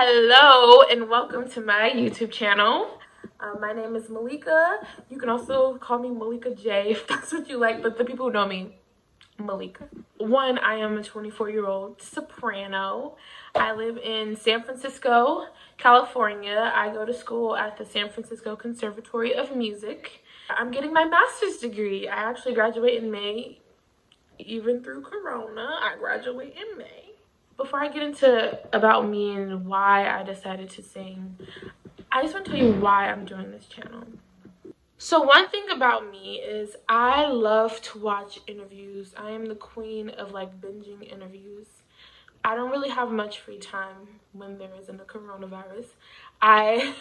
Hello and welcome to my YouTube channel. My name is Malika. You can also call me Malika J if that's what you like, but the people who know me, Malika. I am a 24-year-old soprano. I live in San Francisco, California. I go to school at the San Francisco Conservatory of Music. I'm getting my master's degree. I actually graduate in May. Even through Corona, I graduate in May. Before I get into about me and why I decided to sing, I just want to tell you why I'm doing this channel. So one thing about me is I love to watch interviews. I am the queen of binging interviews. I don't really have much free time when there isn't a coronavirus. I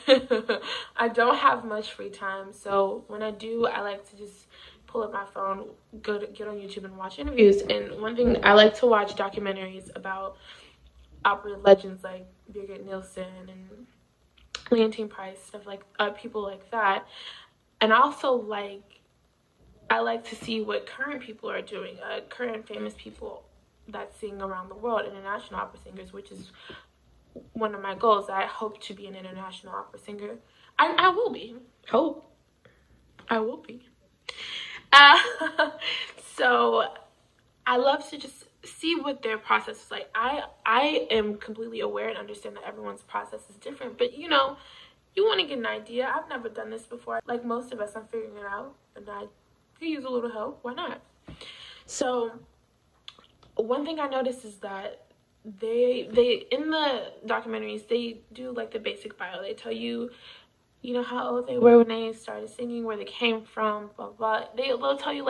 I don't have much free time, so when I do, I like to just pull up my phone, get on YouTube and watch interviews. And one thing, I like to watch documentaries about opera legends like Birgit Nilsson and Leontine Price, stuff like people like that. And also I like to see what current people are doing, current famous people that sing around the world, international opera singers, which is one of my goals. I hope to be an international opera singer. I will be. Hope. I will be. So I love to just see what their process is like. I am completely aware and understand that everyone's process is different, but you want to get an idea. I've never done this before. Like most of us, I'm figuring it out, and I could use a little help. Why not? So one thing I noticed is that they in the documentaries, they do the basic bio. They tell you how old they were when they started singing, where they came from, blah blah. They'll tell you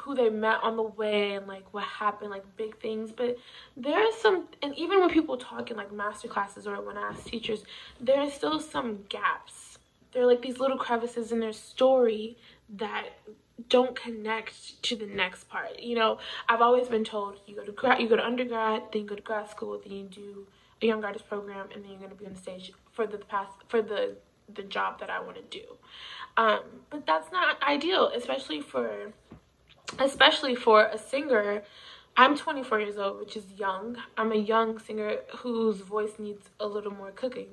who they met on the way and what happened, big things. But there are some, and even when people talk in master classes or when I ask teachers, there are still some gaps. There are these little crevices in their story that don't connect to the next part. I've always been told you go to undergrad, then you go to grad school, then you do a young artist program, and then you're going to be on the stage for the job that I want to do. But that's not ideal, especially for a singer. I'm 24 years old, which is young. I'm a young singer whose voice needs a little more cooking.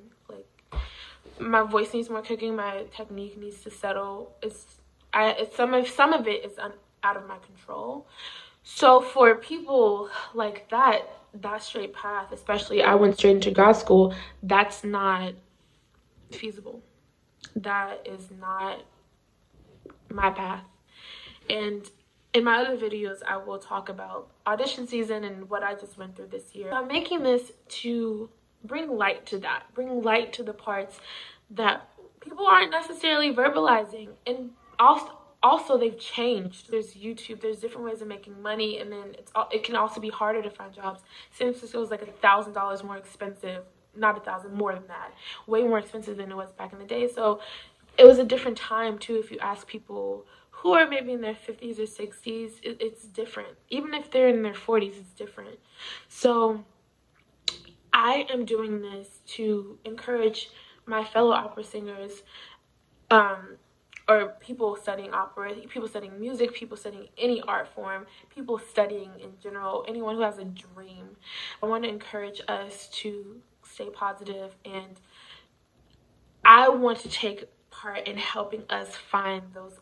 My voice needs more cooking. My technique needs to settle. Some of it is out of my control. So for people like that straight path, especially I went straight into grad school, that's not feasible. That is not my path. And in my other videos, I will talk about audition season and what I just went through this year. I'm making this to bring light to that, bring light to the parts that people aren't necessarily verbalizing. And also they've changed. There's YouTube, there's different ways of making money, and then it can also be harder to find jobs. San Francisco is $1,000 more expensive, not 1,000, more than that, way more expensive than it was back in the day. So it was a different time too. If you ask people who are maybe in their 50s or 60s, it's different. Even if they're in their 40s, it's different. So I am doing this to encourage my fellow opera singers, or people studying opera, people studying music, people studying any art form, people studying in general, anyone who has a dream. I want to encourage us to stay positive, and I want to take part in helping us find those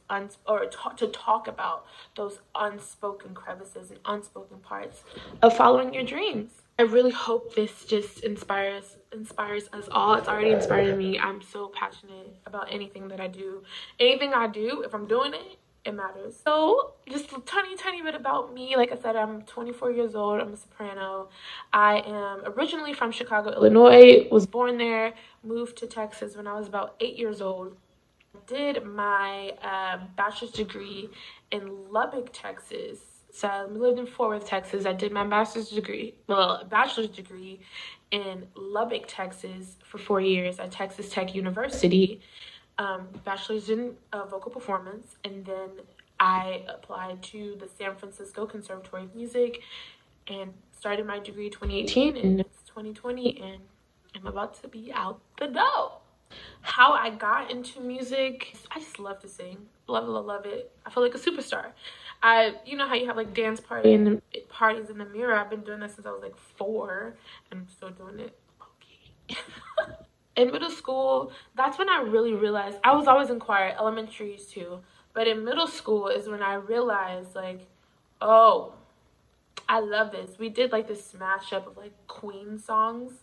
to talk about those unspoken crevices and unspoken parts of following your dreams. I really hope this just inspires us all. It's already inspired me. I'm so passionate about anything that I do. Anything I do, if I'm doing it, it matters. So just a tiny bit about me. Like I said, I'm 24 years old. I'm a soprano. I am originally from Chicago, Illinois, was born there, moved to Texas when I was about 8 years old. Did my bachelor's degree in Lubbock, Texas. So I lived in Fort Worth, Texas. I did my bachelor's degree in Lubbock, Texas for 4 years at Texas Tech University. Bachelor's in vocal performance, and then I applied to the San Francisco Conservatory of Music and started my degree 2018, and it's 2020, and I'm about to be out the door. How I got into music, I just love to sing. Love it. I feel like a superstar. You know how you have dance parties in the mirror. I've been doing that since I was 4, and I'm still doing it. Okay. In middle school, that's when I really realized I was always in choir, elementaries too. But in middle school is when I realized, like, oh, I love this. We did like this smash up of like Queen songs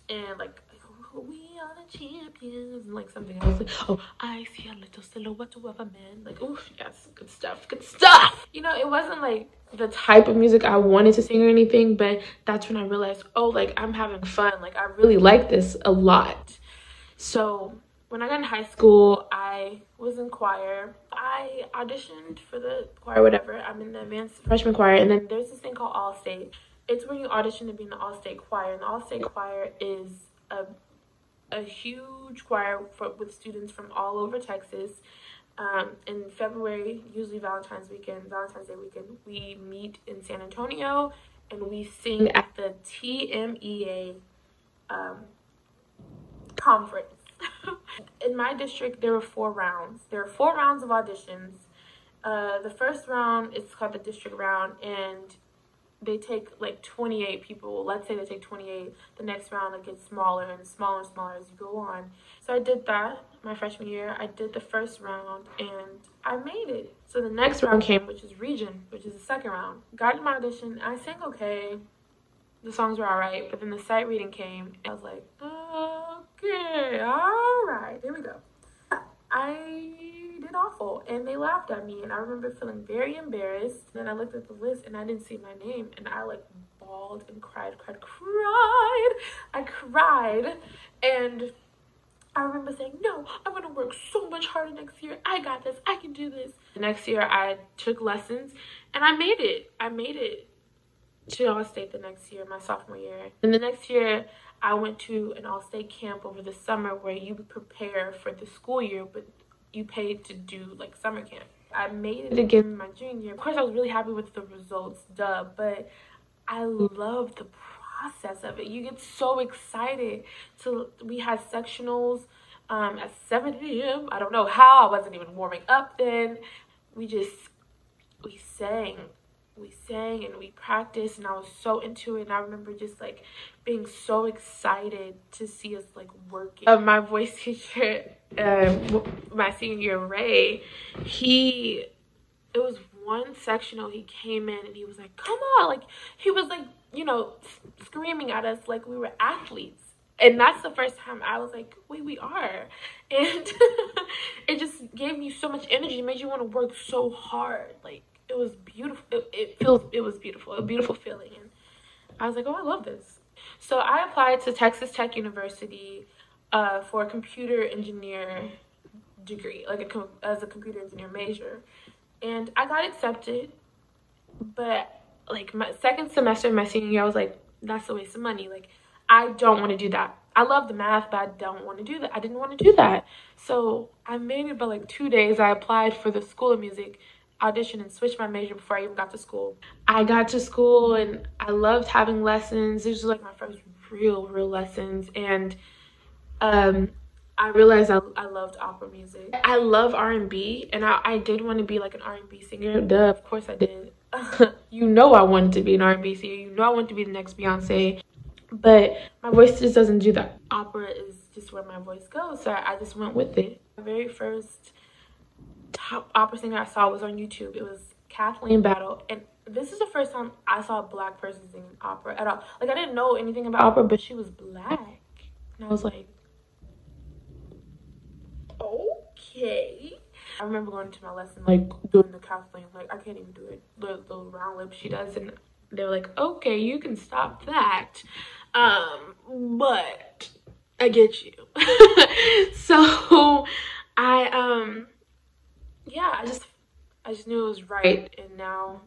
and like we are the champions and like something else. Like, oh, I see a little silhouette of a man. Like, oof, yes, good stuff, good stuff. You know, it wasn't like the type of music I wanted to sing or anything, but that's when I realized, oh, like I'm having fun. Like I really like this a lot. So when I got in high school, I was in choir. I auditioned for the choir, whatever. I'm in the advanced freshman choir, and then there's this thing called All State. It's when you audition to be in the All State choir, and the All State choir is a huge choir with students from all over Texas. In February, usually Valentine's Day weekend, we meet in San Antonio and we sing at the TMEA conference. In my district, there were 4 rounds. There are 4 rounds of auditions. The first round is called the district round, and they take like 28 people. Let's say they take 28. The next round it gets smaller and smaller and smaller as you go on. So I did that my freshman year. I did the first round and I made it. So the next round came, which is region, which is the second round. Got to my audition. I sang okay. The songs were all right, but then the sight reading came and I was like, okay, all right, here we go. I did awful and they laughed at me and I remember feeling very embarrassed. Then I looked at the list and I didn't see my name and I like bawled and cried. I cried and I remember saying, no, I'm gonna work so much harder next year. I got this, I can do this. The next year I took lessons and I made it to All-State the next year, my sophomore year. And the next year, I went to an All-State camp over the summer where you prepare for the school year, but you paid to do like summer camp. I made it again my junior year. Of course, I was really happy with the results, but I love the process of it. You get so excited. So we had sectionals at 7 a.m. I don't know how. I wasn't even warming up then. We sang and we practiced and I was so into it and I remember just like being so excited to see us like working. My voice teacher, my senior year, Ray, it was one sectional, he came in and he was like, come on, like he was like, you know, screaming at us like we were athletes. And that's the first time I was like, wait, we are. And it just gave me so much energy. It made you want to work so hard. Like, it was beautiful. It was beautiful. A beautiful feeling. And I was like, oh, I love this. So I applied to Texas Tech University for a computer engineer degree, like as a computer engineer major. And I got accepted. But like my second semester of my senior year, I was like, that's a waste of money. Like, I don't want to do that. I love the math, but I don't want to do that. I didn't want to do that. So I made it by like 2 days. I applied for the School of Music, auditioned, and switched my major before I even got to school. I got to school and I loved having lessons. This was like my first real lessons. And I realized I loved opera music. I love R&B, and I did want to be like an R&B singer. Duh, of course I did. You know I wanted to be an R&B singer. You know I wanted to be the next Beyonce. But my voice just doesn't do that. Opera is just where my voice goes, so I just went with it. The very first top opera singer I saw was on YouTube. It was Kathleen Battle, and this is the first time I saw a black person sing opera at all. Like, I didn't know anything about opera, but she was black. And I was like, okay. I remember going to my lesson, like, doing the Kathleen, like, I can't even do it. The round lips she does, and they were like, okay, you can stop that. But I get you. So yeah, I just knew it was right, and now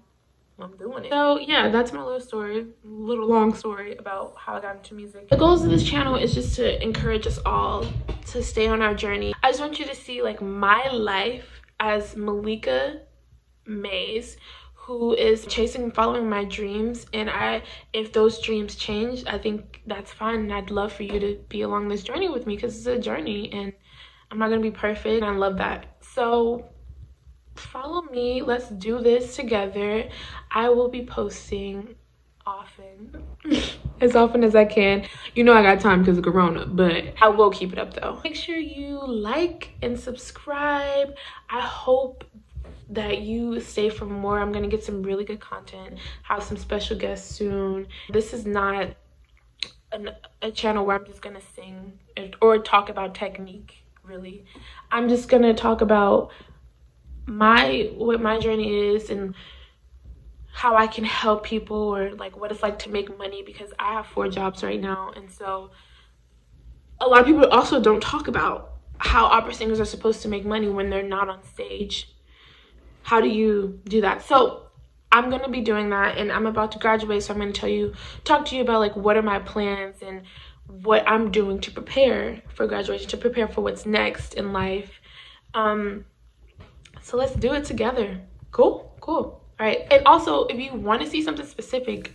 I'm doing it. So yeah, that's my little long story about how I got into music. The goals of this channel is just to encourage us all to stay on our journey. I just want you to see like my life as Malika Mays, who is chasing and following my dreams, and if those dreams change, I think that's fine, and I'd love for you to be along this journey with me, because it's a journey and I'm not gonna be perfect, and I love that. So follow me, let's do this together. I will be posting often. As often as I can. You know I got time because of Corona, but I will keep it up though. Make sure you like and subscribe. I hope that you stay for more. I'm gonna get some really good content, have some special guests soon. This is not a channel where I'm just gonna sing or talk about technique, really. I'm just gonna talk about what my journey is and how I can help people, or like what it's like to make money, because I have 4 jobs right now. And so a lot of people also don't talk about how opera singers are supposed to make money when they're not on stage. How do you do that? So I'm gonna be doing that, and I'm about to graduate, so I'm gonna talk to you about like what are my plans and what I'm doing to prepare for graduation, to prepare for what's next in life. So let's do it together. Cool. All right. And also, if you want to see something specific,